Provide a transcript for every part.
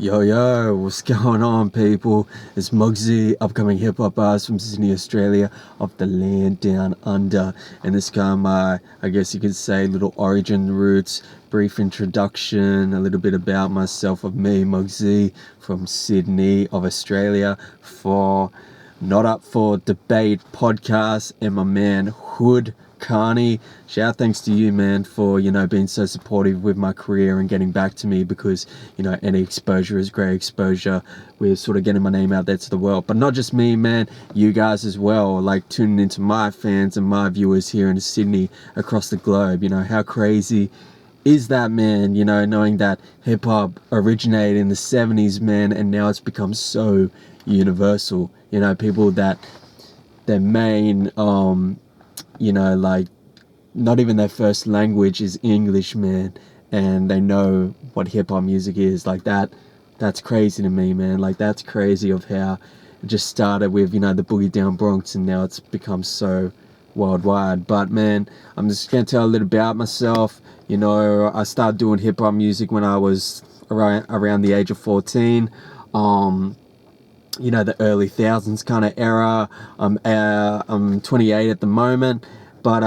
Yo, what's going on, people? It's MUGZY, upcoming hip hop artist from Sydney, Australia, of the land down under. And this kind of my, I guess you could say, little origin roots, brief introduction, a little bit about myself, of me, MUGZY, from Sydney, of Australia, for Not Up for Debate podcast, and my man Hood Carney. Shout thanks to you, man, for being so supportive with my career and getting back to me, because any exposure is great exposure. We're sort of getting my name out there to the world, but not just me, man, you guys as well, like tuning into my fans and my viewers here in Sydney, across the globe. How crazy is that, man? Knowing that hip hop originated in the 70s, man, and now it's become so universal. People that their main like, not even their first language is English, man, and they know what hip-hop music is. Like, that's crazy to me, man. Like, that's crazy of how it just started with the Boogie Down Bronx, and now it's become so worldwide. But man, I'm just gonna tell a little about myself. I started doing hip-hop music when I was around the age of 14. The early thousands kind of era. I'm 28 at the moment, but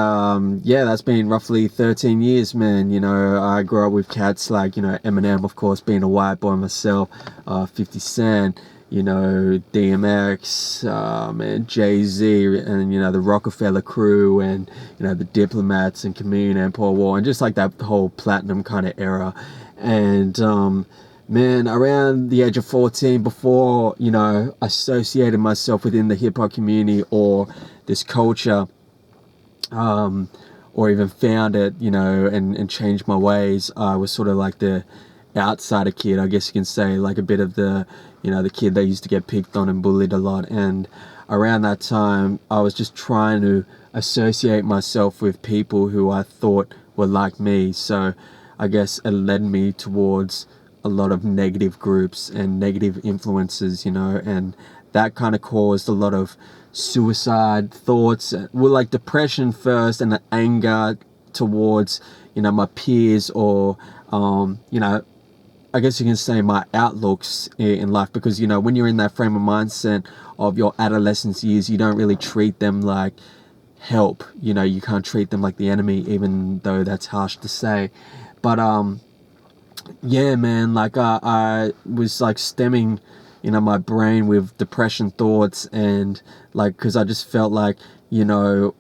that's been roughly 13 years, man. I grew up with cats like Eminem, of course, being a white boy myself, 50 Cent, DMX, man, Jay-Z, and the Rockefeller crew, and the Diplomats, and Camino, and Paul Wall, and just like that whole platinum kind of era. And man, around the age of 14, before I associated myself within the hip-hop community or this culture, or even found it, and changed my ways, I was sort of like the outsider kid, I guess you can say, like a bit of the the kid that used to get picked on and bullied a lot. And around that time, I was just trying to associate myself with people who I thought were like me. So I guess it led me towards a lot of negative groups and negative influences, and that kind of caused a lot of suicide thoughts. Well, like depression first, and the anger towards my peers, or I guess you can say my outlooks in life, because when you're in that frame of mindset of your adolescence years, you don't really treat them like help. You can't treat them like the enemy, even though that's harsh to say. But yeah, man, like I was like stemming my brain with depression thoughts, and like, because I just felt like I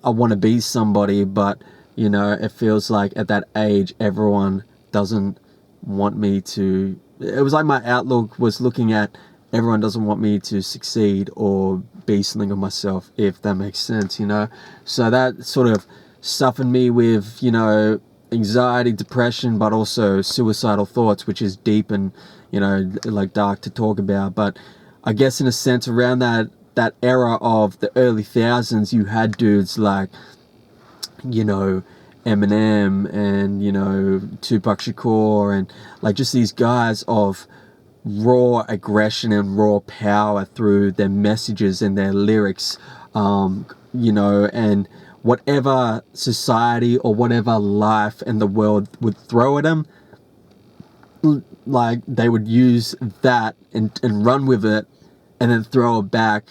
want to be somebody, but it feels like at that age everyone doesn't want me to. It was like my outlook was looking at everyone doesn't want me to succeed or be something of myself, if that makes sense. So that sort of suffered me with anxiety, depression, but also suicidal thoughts, which is deep and like dark to talk about. But I guess in a sense, around that era of the early thousands, you had dudes like Eminem and Tupac Shakur, and like just these guys of raw aggression and raw power through their messages and their lyrics, and whatever society or whatever life and the world would throw at them, like they would use that and run with it, and then throw it back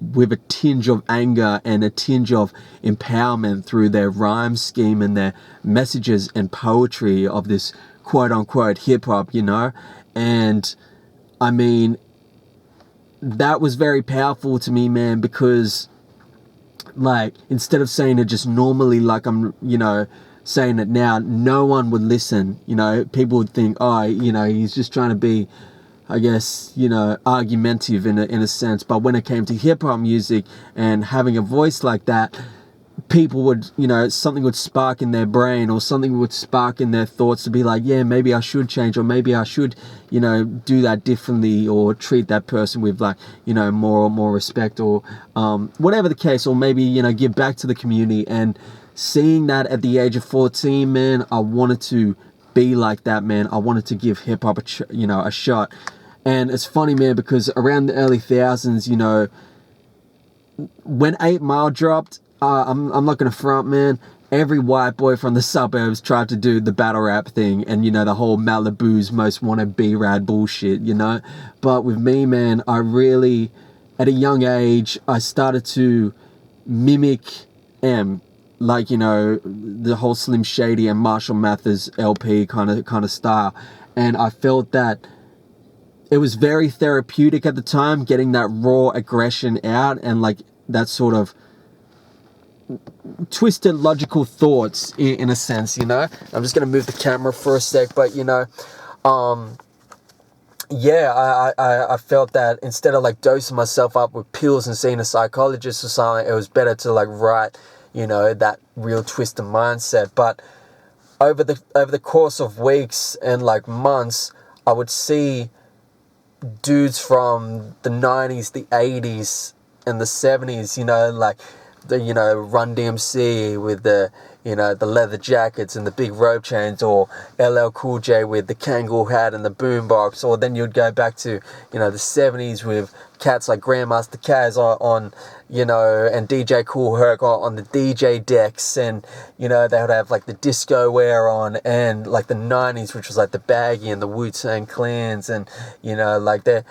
with a tinge of anger and a tinge of empowerment through their rhyme scheme and their messages and poetry of this quote-unquote hip-hop. And I mean, that was very powerful to me, man, because like, instead of saying it just normally like I'm saying it now, no one would listen. People would think, oh, he's just trying to be, I guess, argumentative in a sense. But when it came to hip-hop music and having a voice like that, people would, something would spark in their brain, or something would spark in their thoughts to be like, yeah, maybe I should change, or maybe I should, do that differently, or treat that person with like, more respect, or whatever the case, or maybe, give back to the community. And seeing that at the age of 14, man, I wanted to be like that, man. I wanted to give hip hop a shot. And it's funny, man, because around the early thousands, when 8 Mile dropped, I'm not gonna front, man. every white boy from the suburbs tried to do the battle rap thing and, the whole Malibu's most wanted B-Rad bullshit. But with me, man, I really, at a young age, I started to mimic M, like, the whole Slim Shady and Marshall Mathers LP kind of style. And I felt that it was very therapeutic at the time, getting that raw aggression out and like that sort of twisted logical thoughts in a sense. I'm just gonna move the camera for a sec, but I felt that instead of like dosing myself up with pills and seeing a psychologist or something, it was better to like write that real twisted mindset. But over the course of weeks and like months, I would see dudes from the 90s, the 80s and the 70s, like the Run DMC with the the leather jackets and the big rope chains, or LL Cool J with the Kangol hat and the boombox, or then you'd go back to the 70s with cats like Grandmaster Caz on and DJ Kool Herc on the DJ decks, and they would have like the disco wear on, and like the 90s, which was like the Baggy and the Wu-Tang Clans, and like they're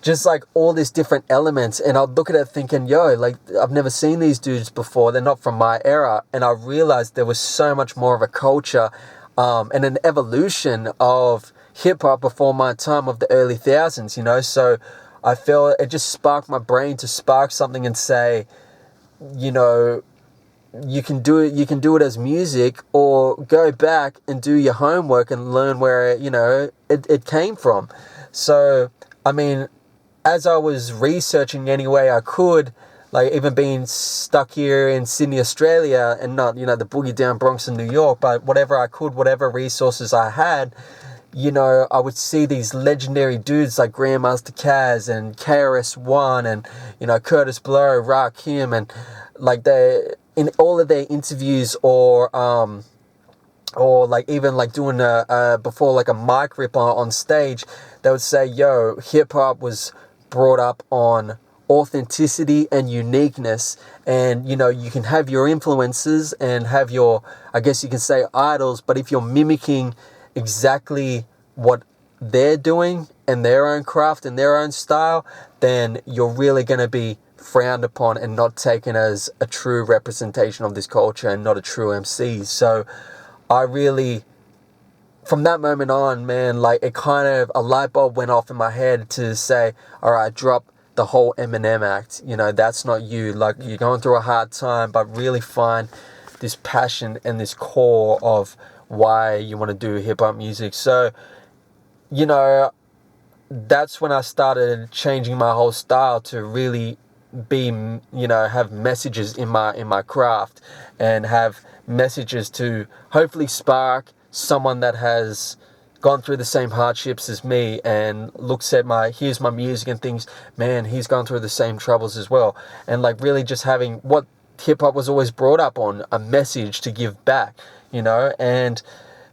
just like all these different elements. And I'd look at it thinking, like I've never seen these dudes before, they're not from my era. And I realized there was so much more of a culture and an evolution of hip-hop before my time of the early thousands, so I felt it just sparked my brain to spark something and say, you can do it as music, or go back and do your homework and learn where it came from. So I mean, as I was researching any way I could, like even being stuck here in Sydney, Australia, and not, the boogie down Bronx in New York, but whatever I could, whatever resources I had, I would see these legendary dudes like Grandmaster Caz and KRS-One and, Curtis Blow, Rakim, and like they, in all of their interviews, or like even like doing before like a mic rip on stage, they would say, hip hop was brought up on authenticity and uniqueness, and you can have your influences and have your, I guess you can say, idols, but if you're mimicking exactly what they're doing and their own craft and their own style, then you're really going to be frowned upon and not taken as a true representation of this culture and not a true MC. So I really, from that moment on, man, like it kind of, a light bulb went off in my head to say, all right, drop the whole Eminem act. That's not you. Like, you're going through a hard time, but really find this passion and this core of why you want to do hip hop music. So, that's when I started changing my whole style to really be, have messages in my craft, and have messages to hopefully spark someone that has gone through the same hardships as me and looks at here's my music and thinks, man, he's gone through the same troubles as well. And like really just having what hip hop was always brought up on, a message to give back, and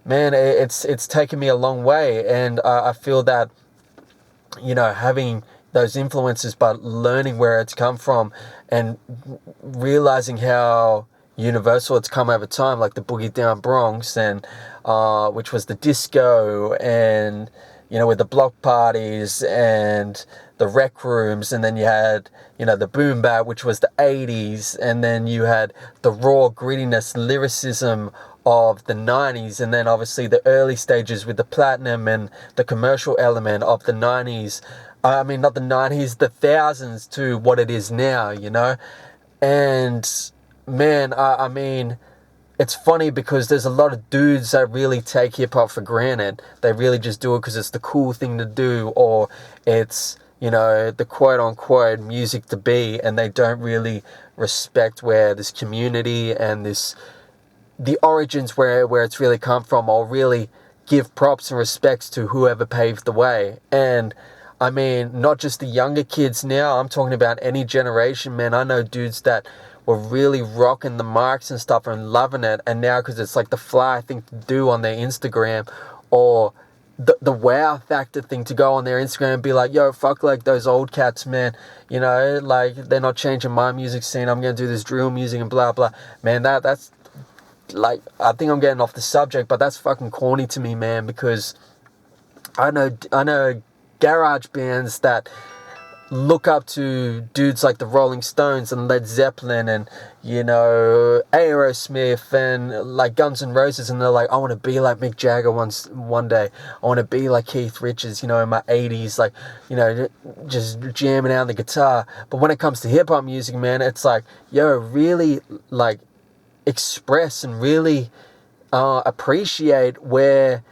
man, it's taken me a long way. And I feel that, having those influences, but learning where it's come from and realizing how universal it's come over time, like the Boogie Down Bronx, and which was the disco, and with the block parties and the rec rooms, and then you had the boom bap, which was the 80s, and then you had the raw grittiness, lyricism of the 90s, and then obviously the early stages with the platinum and the commercial element of the 90s. I mean, not the 90s, the thousands to what it is now, and man, I mean, it's funny because there's a lot of dudes that really take hip hop for granted. They really just do it because it's the cool thing to do, or it's, the quote unquote music to be, and they don't really respect where this community and the origins where it's really come from, or really give props and respects to whoever paved the way. And I mean, not just the younger kids now, I'm talking about any generation, man. I know dudes that were really rocking the marks and stuff and loving it, and now because it's like the fly thing to do on their Instagram, or the wow factor thing to go on their Instagram and be like, fuck like those old cats, man, like they're not changing my music scene, I'm gonna do this drill music and blah blah, man. That's like, I think I'm getting off the subject, but that's fucking corny to me, man, because I know garage bands that look up to dudes like the Rolling Stones and Led Zeppelin and, you know, Aerosmith and like Guns N' Roses, and they're like, I want to be like Mick Jagger one day. I want to be like Keith Richards, you know, in my 80s, like, you know, just jamming out the guitar. But when it comes to hip hop music, man, it's like, yo, really like express and really appreciate where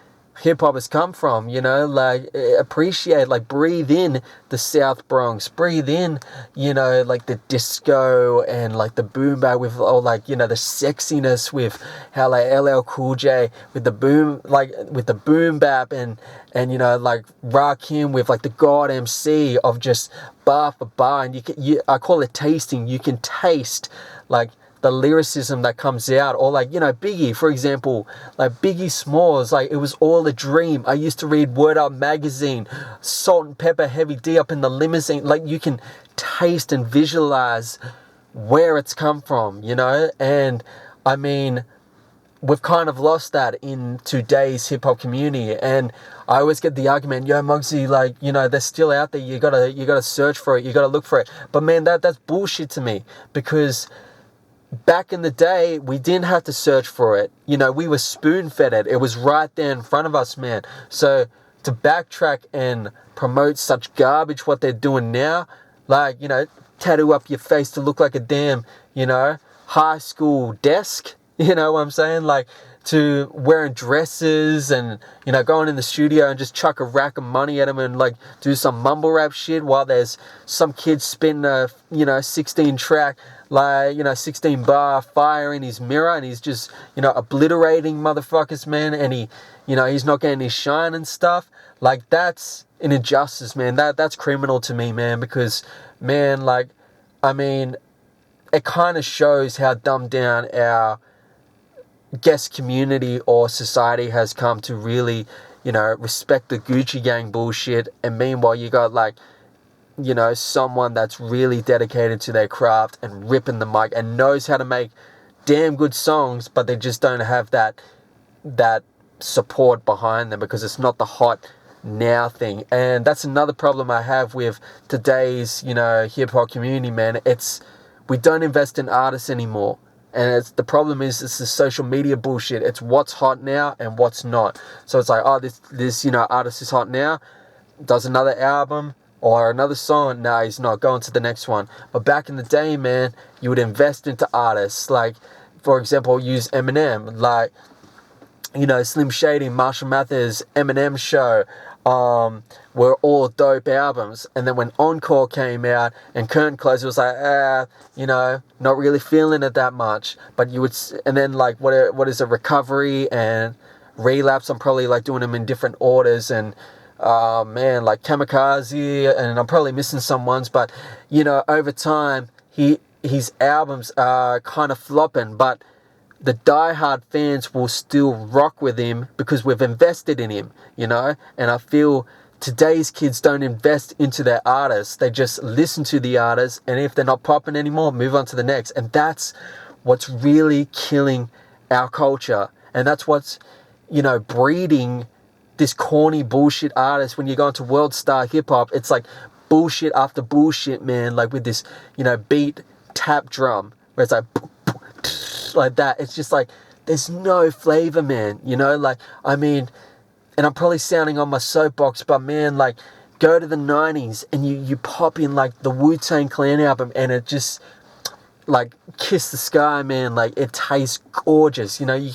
hip hop has come from, you know, like appreciate, like breathe in the South Bronx, breathe in, you know, like the disco and like the boom bap with all, like, you know, the sexiness with how like LL Cool J with the boom, like with the boom bap and you know, like Rakim with like the God MC of just bar for bar, and I call it tasting. You can taste like the lyricism that comes out, or like, you know, Biggie, for example, like Biggie Smalls, like it was all a dream. I used to read Word Up magazine, Salt and Pepper, Heavy D up in the limousine. Like you can taste and visualize where it's come from, you know? And I mean, we've kind of lost that in today's hip hop community. And I always get the argument, yo, Muggsy, like, you know, they're still out there. You gotta search for it. You gotta look for it. But man, that's bullshit to me, because back in the day, we didn't have to search for it. You know, we were spoon-fed it. It was right there in front of us, man. So to backtrack and promote such garbage, what they're doing now, like, you know, tattoo up your face to look like a damn, you know, high school desk, you know what I'm saying? Like, to wearing dresses and, you know, going in the studio and just chuck a rack of money at them and like do some mumble rap shit while there's some kid spinning a, you know, 16 track, like, you know, 16 bar fire in his mirror, and he's just, you know, obliterating motherfuckers, man, and he, you know, he's not getting his shine and stuff. Like, that's an injustice, man. That's criminal to me, man, because, man, like, I mean, it kind of shows how dumbed down our guest community or society has come to really, you know, respect the Gucci Gang bullshit, and meanwhile you got like, you know, someone that's really dedicated to their craft and ripping the mic and knows how to make damn good songs, but they just don't have that support behind them because it's not the hot now thing. And that's another problem I have with today's, you know, hip hop community, man. We don't invest in artists anymore. And the problem is, it's the social media bullshit. It's what's hot now and what's not. So it's like, oh, this you know, artist is hot now, does another album or another song. No, he's not. Going to the next one. But back in the day, man, you would invest into artists. Like, for example, use Eminem. Like, you know, Slim Shady, Marshall Mathers, Eminem Show, were all dope albums. And then when Encore came out and Curtain Close, it was like, you know, not really feeling it that much. But you would, and then like, what is a Recovery and Relapse? I'm probably like doing them in different orders, and man, like Kamikaze, and I'm probably missing some ones, but you know, over time, his albums are kind of flopping, but the diehard fans will still rock with him because we've invested in him, you know. And I feel today's kids don't invest into their artists. They just listen to the artists, and if they're not popping anymore, move on to the next. And that's what's really killing our culture, and that's what's, you know, breeding this corny bullshit artist. When you go into world star hip hop, it's like bullshit after bullshit, man. Like with this, you know, beat tap drum where it's like that. It's just like, there's no flavor, man. You know, like, I mean, and I'm probably sounding on my soapbox, but man, like, go to the 90s and you pop in like the Wu-Tang Clan album, and it just like Kiss the Sky, man. Like, it tastes gorgeous, you know. You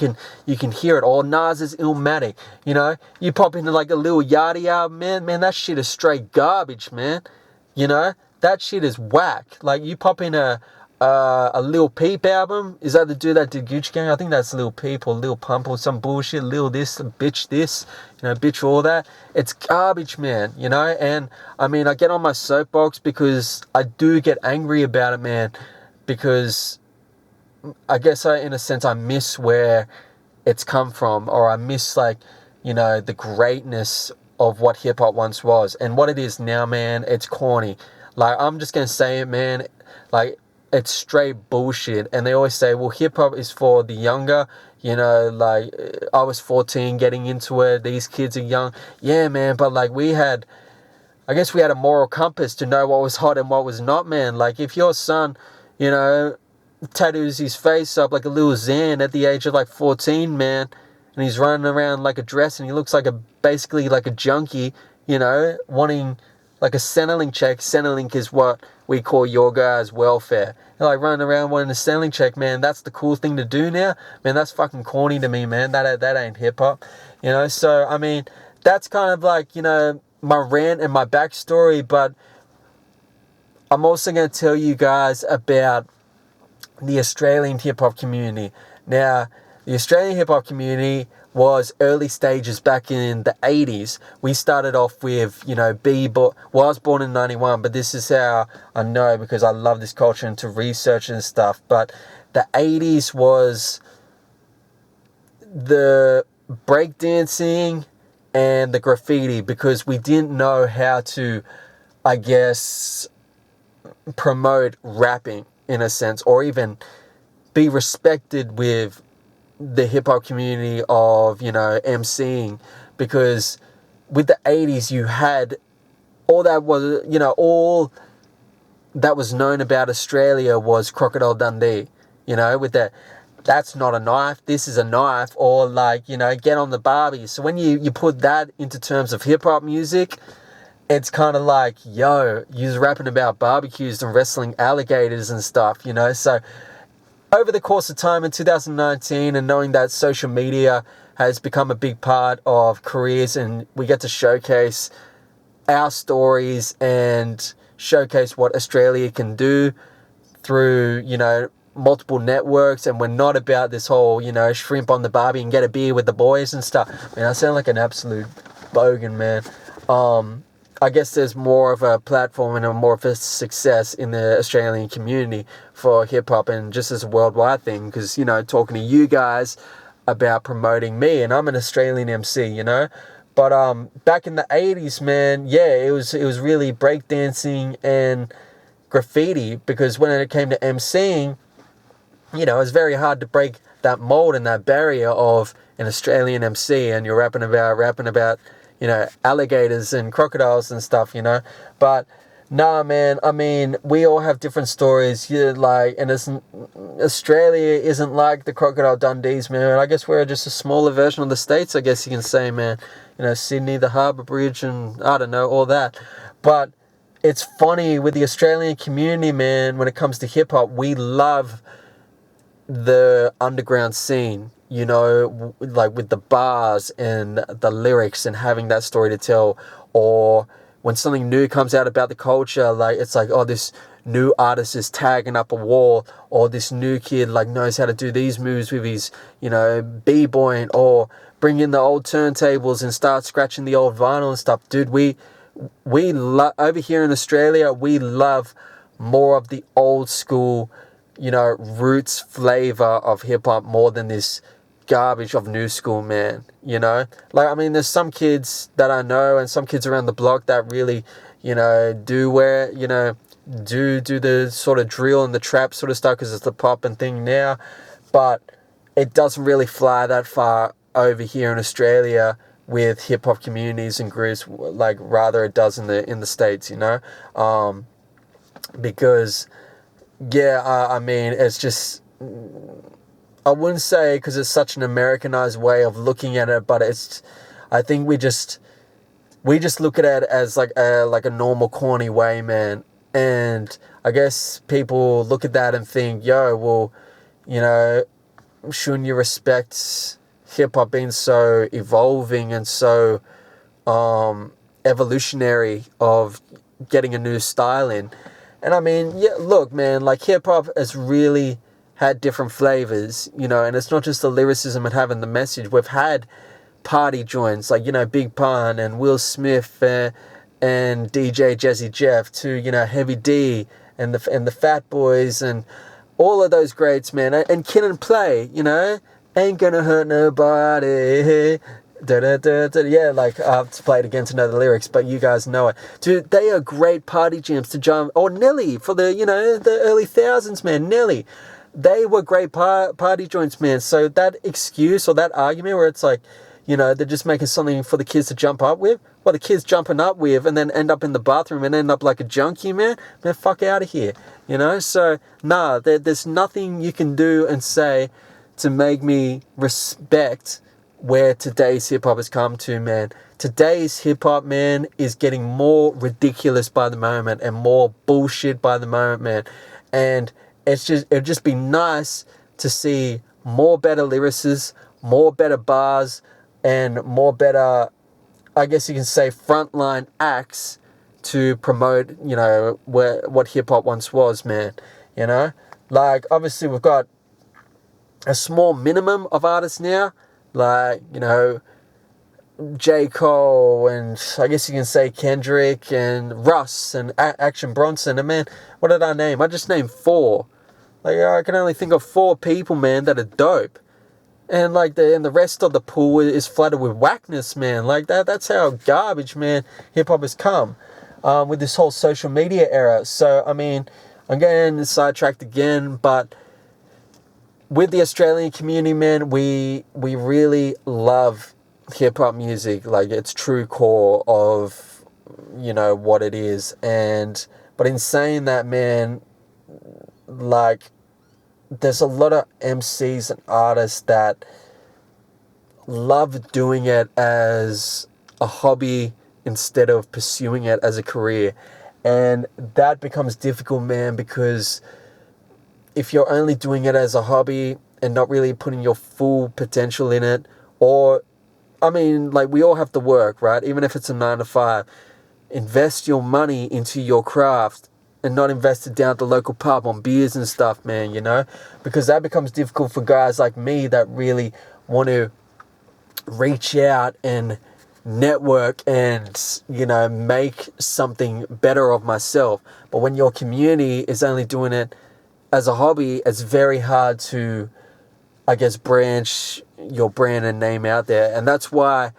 can hear it. Or Nas's Illmatic, you know. You pop into like a Lil Yachty album, man, that shit is straight garbage, man. You know, that shit is whack. Like, you pop in a Lil Peep album. Is that the dude that did Gucci Gang? I think that's Lil Peep or Lil Pump or some bullshit. Lil this, bitch this, you know, bitch all that. It's garbage, man, you know. And I mean, I get on my soapbox because I do get angry about it, man, because I guess in a sense I miss where it's come from, or I miss, like, you know, the greatness of what hip hop once was. And what it is now, man, it's corny. Like, I'm just gonna say it, man. Like, it's straight bullshit. And they always say, well, hip hop is for the younger, you know, like I was 14 getting into it. These kids are young. Yeah, man. But like I guess we had a moral compass to know what was hot and what was not, man. Like if your son, you know, tattoos his face up like a little Xan at the age of like 14, man, and he's running around like a dress and he looks like basically like a junkie, you know, wanting like a Centrelink check. Centrelink is what we call your guys' welfare. You're like running around wanting a Centrelink check, man. That's the cool thing to do now, man. That's fucking corny to me, man. That ain't hip hop, you know. So I mean, that's kind of like, you know, my rant and my backstory. But I'm also going to tell you guys about the Australian hip hop community. Now, the Australian hip hop community was early stages back in the 80s. We started off with, you know, well, I was born in 91, but this is how I know because I love this culture and to research and stuff. But the 80s was the breakdancing and the graffiti, because we didn't know how to, I guess, promote rapping in a sense, or even be respected with the hip hop community of, you know, MCing. Because with the 80s, you had all that was, you know, all that was known about Australia was Crocodile Dundee, you know, with that's not a knife, this is a knife, or like, you know, get on the Barbie. So when you put that into terms of hip hop music, it's kind of like, yo, you're rapping about barbecues and wrestling alligators and stuff, you know. So over the course of time in 2019, and knowing that social media has become a big part of careers and we get to showcase our stories and showcase what Australia can do through, you know, multiple networks, and we're not about this whole, you know, shrimp on the Barbie and get a beer with the boys and stuff. I mean, I sound like an absolute bogan, man. I guess there's more of a platform and more of a success in the Australian community for hip hop, and just as a worldwide thing, because, you know, talking to you guys about promoting me, and I'm an Australian MC, you know. But back in the 80s, man, yeah, it was really breakdancing and graffiti, because when it came to MCing, you know, it's very hard to break that mold and that barrier of an Australian MC, and you're rapping about, you know, alligators and crocodiles and stuff, you know. But nah, man, I mean, we all have different stories. You like, and Australia isn't like the Crocodile Dundees, man. I guess we're just a smaller version of the States, I guess you can say, man. You know, Sydney, the Harbour Bridge, and I don't know, all that. But it's funny with the Australian community, man, when it comes to hip hop, we love the underground scene, you know, like with the bars and the lyrics and having that story to tell. Or when something new comes out about the culture, like it's like, oh, this new artist is tagging up a wall, or this new kid like knows how to do these moves with his, you know, b-boying, or bring in the old turntables and start scratching the old vinyl and stuff. Dude, we over here in Australia, we love more of the old school, you know, roots flavor of hip hop more than this garbage of new school, man. You know, like, I mean, there's some kids that I know and some kids around the block that really, you know, do wear, you know, do the sort of drill and the trap sort of stuff because it's the pop and thing now, but it doesn't really fly that far over here in Australia with hip hop communities and groups, like rather it does in the States, you know, because yeah, I mean, it's just, I wouldn't say because it's such an Americanized way of looking at it, but it's, I think we just look at it as like a normal corny way, man. And I guess people look at that and think, yo, well, you know, shouldn't you respect hip hop being so evolving and so evolutionary of getting a new style in? And I mean, yeah, look, man, like hip hop has really had different flavors, you know, and it's not just the lyricism and having the message. We've had party joints like, you know, Big Pun and Will Smith and DJ Jazzy Jeff, to, you know, Heavy D and the Fat Boys and all of those greats, man. And Kid and Play, you know, ain't gonna hurt nobody. Yeah, like I have to play it again to know the lyrics, but you guys know it. Dude, they are great party jams to jump. Or Nelly for the, the early thousands, man. Nelly. They were great party joints, man. So that excuse or that argument where it's like, they're just making something for the kids to jump up with. Well, the kids jumping up with and then end up in the bathroom and end up like a junkie, man. Man, fuck out of here. So, nah, there's nothing you can do and say to make me respect where today's hip-hop has come to, man. Today's hip-hop, man, is getting more ridiculous by the moment and more bullshit by the moment, man. And it'd just be nice to see more better lyricists, more better bars, and more better, I guess you can say, frontline acts to promote, what hip-hop once was, man. Like, obviously we've got a small minimum of artists now, like, J. Cole and I guess you can say Kendrick and Russ and Action Bronson. And man, what did I name? I just named 4. Like, I can only think of 4 people, man, that are dope. And like the rest of the pool is flooded with whackness, man. Like that's how garbage, man, hip hop has come with this whole social media era. So I mean, I'm getting sidetracked again, but with the Australian community, man, we really love hip hop music, like its true core of what it is. But in saying that, man, like there's a lot of MCs and artists that love doing it as a hobby instead of pursuing it as a career. And that becomes difficult, man, because if you're only doing it as a hobby and not really putting your full potential in it, or, I mean, like we all have to work, right? Even if it's a 9 to 5, invest your money into your craft and not invest it down at the local pub on beers and stuff, man, because that becomes difficult for guys like me that really want to reach out and network and, make something better of myself. But when your community is only doing it as a hobby, it's very hard to, I guess, branch your brand and name out there. And that's why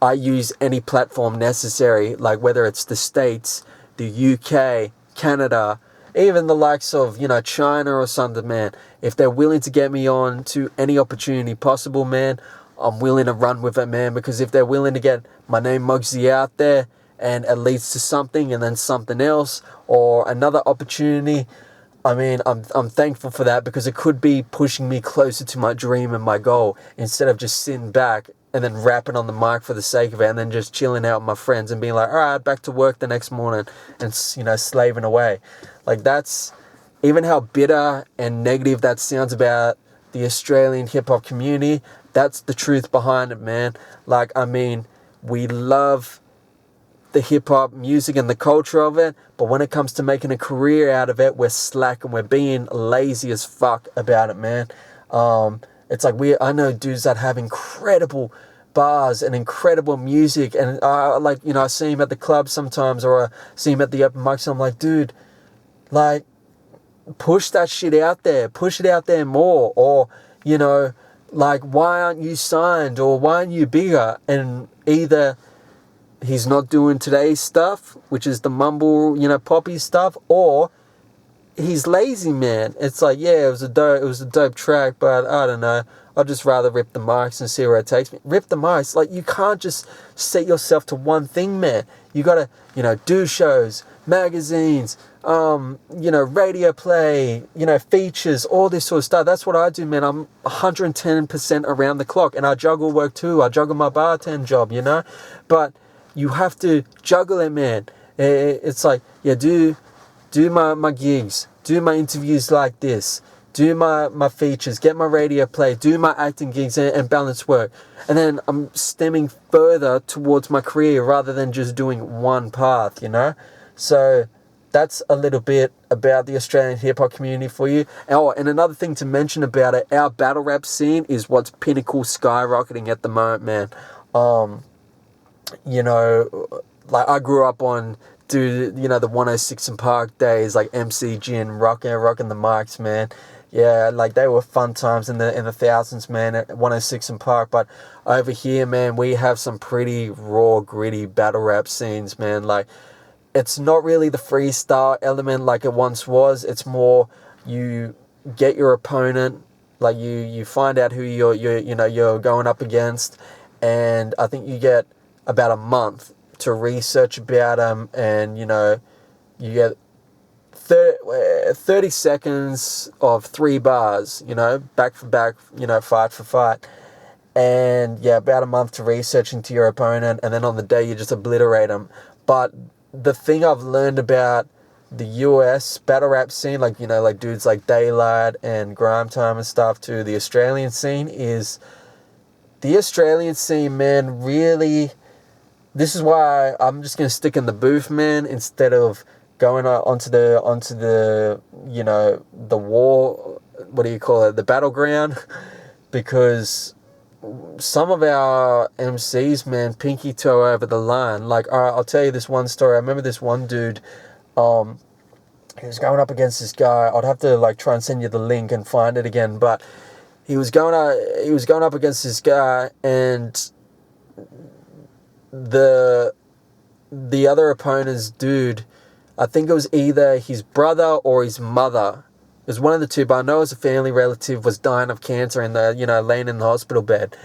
I use any platform necessary, like whether it's the States, the UK, Canada, even the likes of, China or something, man. If they're willing to get me on to any opportunity possible, man, I'm willing to run with it, man. Because if they're willing to get my name MUGZY out there and it leads to something and then something else or another opportunity, I mean, I'm thankful for that, because it could be pushing me closer to my dream and my goal instead of just sitting back and then rapping on the mic for the sake of it and then just chilling out with my friends and being like, all right, back to work the next morning and, slaving away. Like, that's even how bitter and negative that sounds about the Australian hip-hop community. That's the truth behind it, man. Like, I mean, we love the hip-hop music and the culture of it, but when it comes to making a career out of it, we're slack and we're being lazy as fuck about it, man. It's like I know dudes that have incredible bars and incredible music, and I see him at the club sometimes, or I see him at the open mics, and I'm like, dude, like, push that shit out there, push it out there more, or like, why aren't you signed, or why aren't you bigger? And either he's not doing today's stuff, which is the mumble, poppy stuff, or he's lazy, man. It's like, yeah, it was a dope track, but I don't know. I'd just rather rip the mics and see where it takes me. Rip the mics. Like, you can't just set yourself to one thing, man. You gotta, do shows, magazines, radio play, features, all this sort of stuff. That's what I do, man. I'm 110% around the clock, and I juggle work too. I juggle my bartend job, but you have to juggle it, man. It's like, yeah, do my gigs, do my interviews like this, do my features, get my radio play, do my acting gigs and balance work. And then I'm stemming further towards my career rather than just doing one path, So that's a little bit about the Australian hip-hop community for you. Oh, and another thing to mention about it, our battle rap scene is what's pinnacle skyrocketing at the moment, man. Like, I grew up on, the 106 and Park days, like MC Gin, rocking the mics, man. Yeah, like they were fun times in the thousands, man, at 106 and Park. But over here, man, we have some pretty raw, gritty battle rap scenes, man. Like, it's not really the freestyle element like it once was. It's more you get your opponent, like you find out who you're going up against, and I think you get about a month to research about them, and you get 30 seconds of 3 bars, back for back, fight for fight. And yeah, about a month to research into your opponent, and then on the day you just obliterate them. But the thing I've learned about the US battle rap scene, like, like dudes like Daylight and Grime Time and stuff, to the Australian scene, is the Australian scene, man, really, this is why I'm just going to stick in the booth, man, instead of going onto the the war, what do you call it, the battleground, because some of our MCs, man, pinky toe over the line. Like, I'll tell you this one story. I remember this one dude, he was going up against this guy. I'd have to like try and send you the link and find it again, but he was going up against this guy, and the other opponent's dude, I think it was either his brother or his mother. It was one of the two, but I know it was a family relative, was dying of cancer and laying in the hospital bed.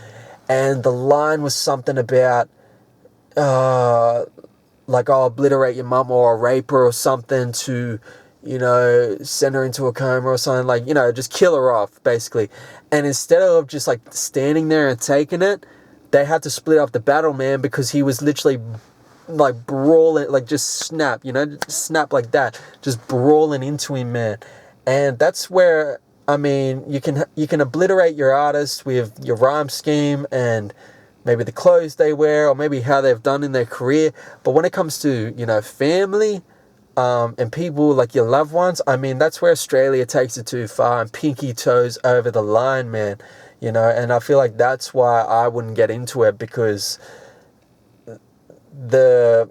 And the line was something about, like, I'll obliterate your mum or I'll rape her or something to, send her into a coma or something, like, just kill her off, basically. And instead of just, like, standing there and taking it, they had to split up the battle, man, because he was literally like brawling, like just snap like that, just brawling into him, man. And that's where, I mean, you can obliterate your artist with your rhyme scheme and maybe the clothes they wear or maybe how they've done in their career. But when it comes to, family, and people like your loved ones, I mean, that's where Australia takes it too far and pinky toes over the line, man. And I feel like that's why I wouldn't get into it, because they'd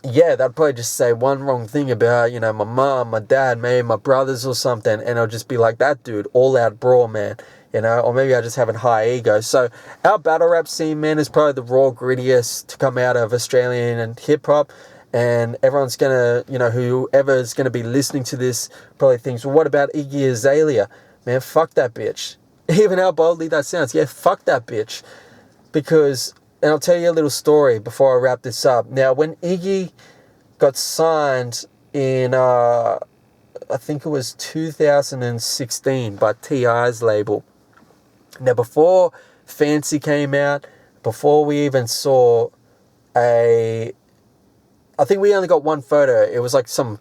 probably just say one wrong thing about, my mom, my dad, maybe my brothers or something, and I'll just be like, that dude, all out brawl, man, or maybe I just have a high ego. So our battle rap scene, man, is probably the raw, grittiest to come out of Australian and hip-hop, and everyone's gonna, whoever's gonna be listening to this probably thinks, well, what about Iggy Azalea? Man, fuck that bitch. Even how boldly that sounds, yeah, fuck that bitch. Because, and I'll tell you a little story before I wrap this up. Now, when Iggy got signed in, I think it was 2016 by T.I.'s label. Now, before Fancy came out, before we even saw I think we only got one photo. It was like some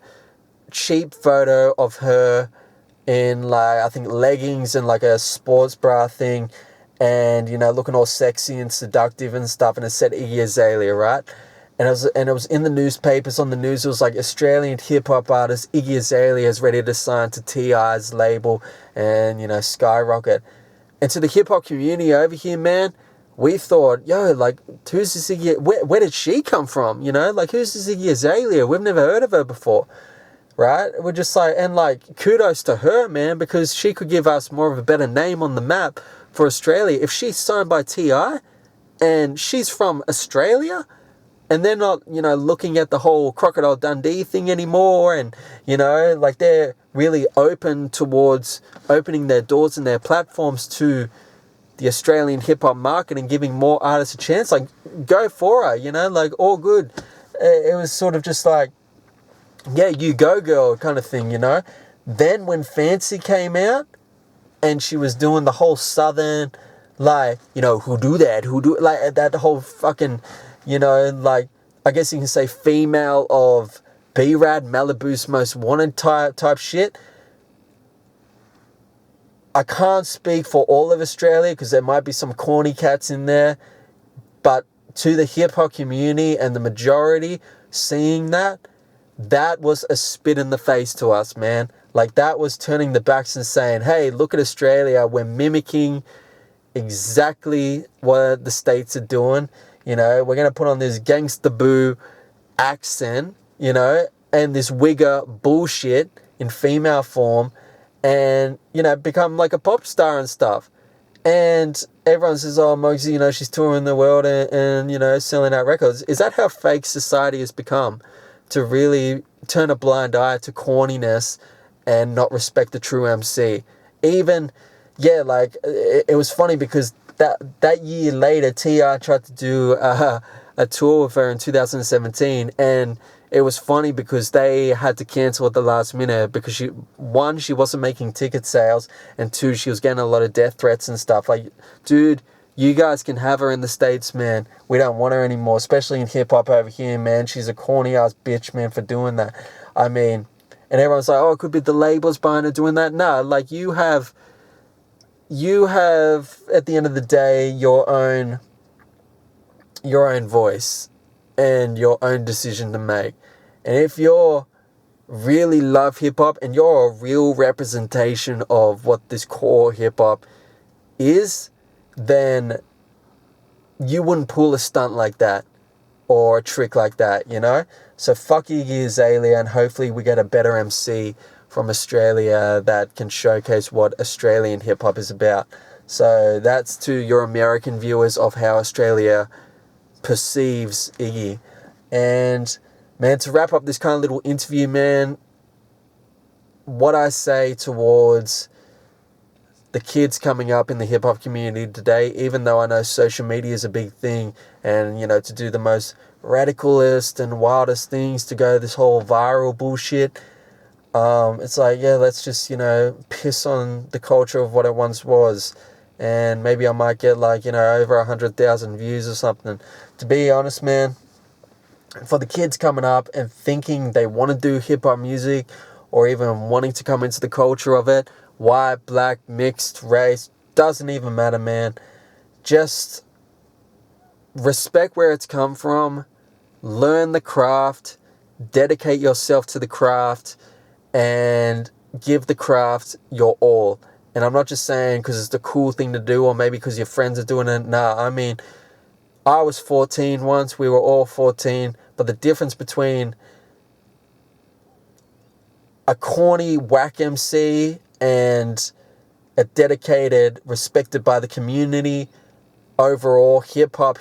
cheap photo of her in, like, I think leggings and like a sports bra thing, and looking all sexy and seductive and stuff, and it said Iggy Azalea, right? And it was in the newspapers, on the news. It was like, Australian hip hop artist Iggy Azalea is ready to sign to T.I.'s label and skyrocket. And to the hip hop community over here, man, we thought, yo, like, who's this Iggy? Where did she come from? Like, who's this Iggy Azalea? We've never heard of her before. Right? We're just like, and like, kudos to her, man, because she could give us more of a better name on the map for Australia. If she's signed by T.I. and she's from Australia, and they're not, looking at the whole Crocodile Dundee thing anymore, and, like, they're really open towards opening their doors and their platforms to the Australian hip-hop market and giving more artists a chance, like, go for her, like, all good. It was sort of just like, yeah, you go, girl, kind of thing, Then when Fancy came out and she was doing the whole southern, like, who do that, like, that whole fucking, like, I guess you can say female of B-Rad, Malibu's Most Wanted type shit. I can't speak for all of Australia because there might be some corny cats in there, but to the hip-hop community and the majority seeing that was a spit in the face to us, man. Like, that was turning the backs and saying, hey, look at Australia, we're mimicking exactly what the States are doing. We're going to put on this gangsta boo accent, and this wigger bullshit in female form, and, you know, become like a pop star and stuff. And everyone says, oh, MUGZY, you know, she's touring the world and, you know, selling out records. Is that how fake society has become? To really turn a blind eye to corniness and not respect the true MC? Even, yeah, like, it was funny because that year later, T.I. tried to do a tour with her in 2017, and it was funny because they had to cancel at the last minute because she wasn't making ticket sales, and two, she was getting a lot of death threats and stuff. Like, dude, you guys can have her in the States, man. We don't want her anymore, especially in hip-hop over here, man. She's a corny-ass bitch, man, for doing that. I mean, and everyone's like, oh, it could be the labels behind her doing that. No, like, you have, at the end of the day, your own voice and your own decision to make. And if you're really love hip-hop and you're a real representation of what this core hip-hop is, then you wouldn't pull a stunt like that or a trick like that, you know? So fuck Iggy Azalea, and hopefully we get a better MC from Australia that can showcase what Australian hip-hop is about. So that's to your American viewers of how Australia perceives Iggy. And, man, to wrap up this kind of little interview, man, what I say towards the kids coming up in the hip-hop community today, even though I know social media is a big thing, and, you know, to do the most radicalist and wildest things, to go this whole viral bullshit, it's like, yeah, let's just, you know, piss on the culture of what it once was, and maybe I might get, like, you know, over 100,000 views or something. To be honest, man, for the kids coming up and thinking they want to do hip-hop music, or even wanting to come into the culture of it, white, black, mixed race, doesn't even matter, man. Just respect where it's come from, learn the craft, dedicate yourself to the craft, and give the craft your all. And I'm not just saying because it's the cool thing to do, or maybe because your friends are doing it. Nah, I mean, I was 14 once, we were all 14, but the difference between a corny whack MC and a dedicated, respected by the community, overall hip-hop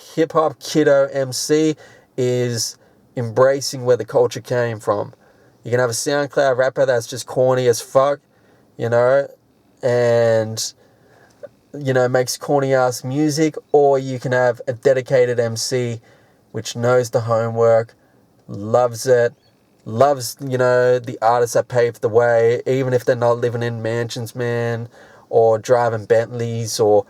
kiddo MC is embracing where the culture came from. You can have a SoundCloud rapper that's just corny as fuck, you know, and, you know, makes corny ass music, or you can have a dedicated MC which knows the homework, loves it, loves, you know, the artists that paved the way, even if they're not living in mansions, man, or driving Bentleys, or,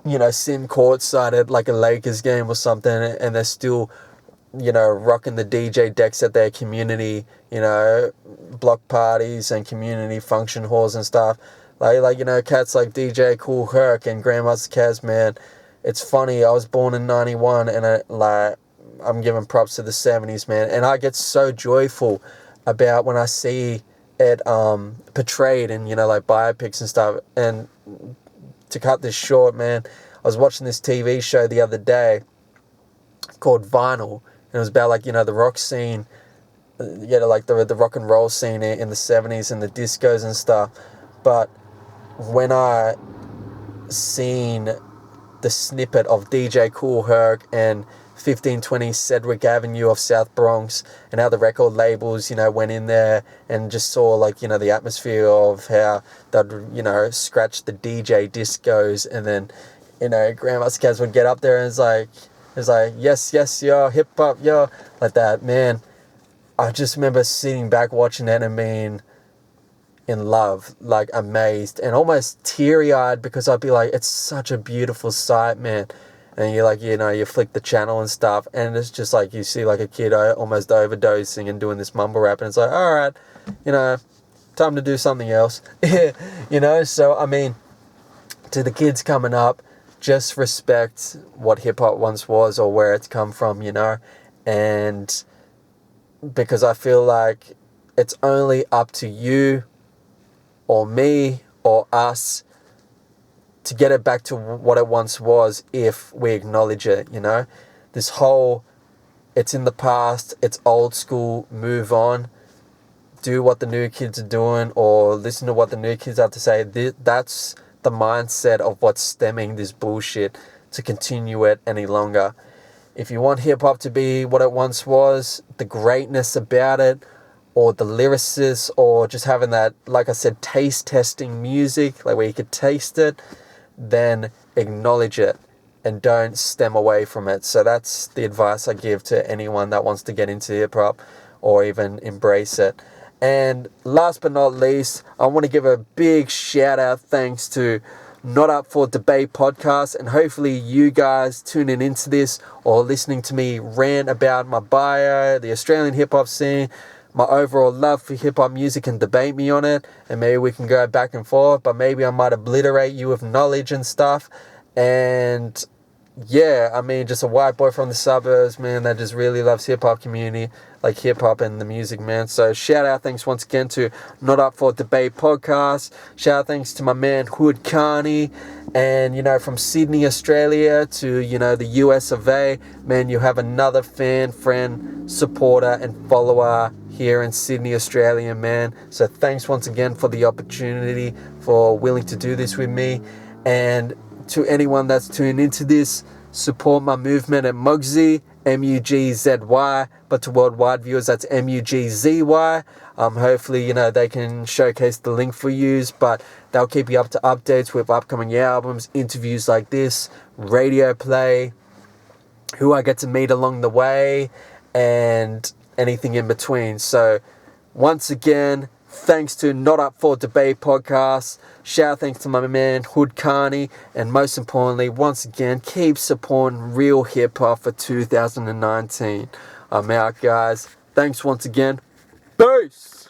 you know, sitting courtside at like a Lakers game or something, and they're still, you know, rocking the DJ decks at their community, you know, block parties and community function halls and stuff. Like, you know, cats like DJ Kool Herc and Grandmaster Caz, man. It's funny, I was born in 91, and I'm giving props to the 70s, man. And I get so joyful about when I see it portrayed in, you know, like biopics and stuff. And to cut this short, man, I was watching this TV show the other day called Vinyl. And it was about, like, you know, the rock scene, you know, like the rock and roll scene in the 70s and the discos and stuff. But when I seen the snippet of DJ Kool Herc and 1520 Sedgwick Avenue of South Bronx, and how the record labels, you know, went in there and just saw, like, you know, the atmosphere of how they'd, you know, scratch the DJ discos, and then, you know, Grandmaster Caz would get up there and it's like, yes, yo, hip hop, yo, like that, man. I just remember sitting back watching that and being in love, like amazed and almost teary-eyed, because I'd be like, it's such a beautiful sight, man. And you're like, you know, you flick the channel and stuff, and it's just like you see like a kid almost overdosing and doing this mumble rap, and it's like, all right, you know, time to do something else. You know, so I mean, to the kids coming up, just respect what hip-hop once was, or where it's come from, you know. And because I feel like it's only up to you or me or us to get it back to what it once was, if we acknowledge it, you know. This whole, it's in the past, it's old school, move on, do what the new kids are doing or listen to what the new kids have to say. That's the mindset of what's stemming this bullshit to continue it any longer. If you want hip hop to be what it once was, the greatness about it, or the lyricists, or just having that, like I said, taste testing music, like where you could taste it, then acknowledge it and don't stem away from it. So that's the advice I give to anyone that wants to get into hip hop or even embrace it. And last but not least, I want to give a big shout out thanks to Not Up for Debate podcast, and hopefully you guys tuning into this or listening to me rant about my bio, the Australian hip hop scene, my overall love for hip hop music, and debate me on it, and maybe we can go back and forth, but maybe I might obliterate you with knowledge and stuff. And yeah, I mean, just a white boy from the suburbs, man, that just really loves hip-hop community, like hip-hop and the music, man. So shout out, thanks once again to Not Up for Debate podcast. Shout out, thanks to my man Hood Carney, and, you know, from Sydney, Australia to, you know, the US of A. Man, you have another fan, friend, supporter, and follower here in Sydney, Australia, man. So thanks once again for the opportunity, for willing to do this with me. And to anyone that's tuned into this, support my movement at MUGZY, MUGZY, but to worldwide viewers, that's MUGZY. Hopefully, you know, they can showcase the link for you, but they'll keep you up to updates with upcoming albums, interviews like this, radio play, who I get to meet along the way, and anything in between. So once again, thanks to Not Up for Debate podcast. Shout out thanks to my man Hood Carney. And most importantly, once again, keep supporting real hip hop for 2019. I'm out, guys. Thanks once again. Peace!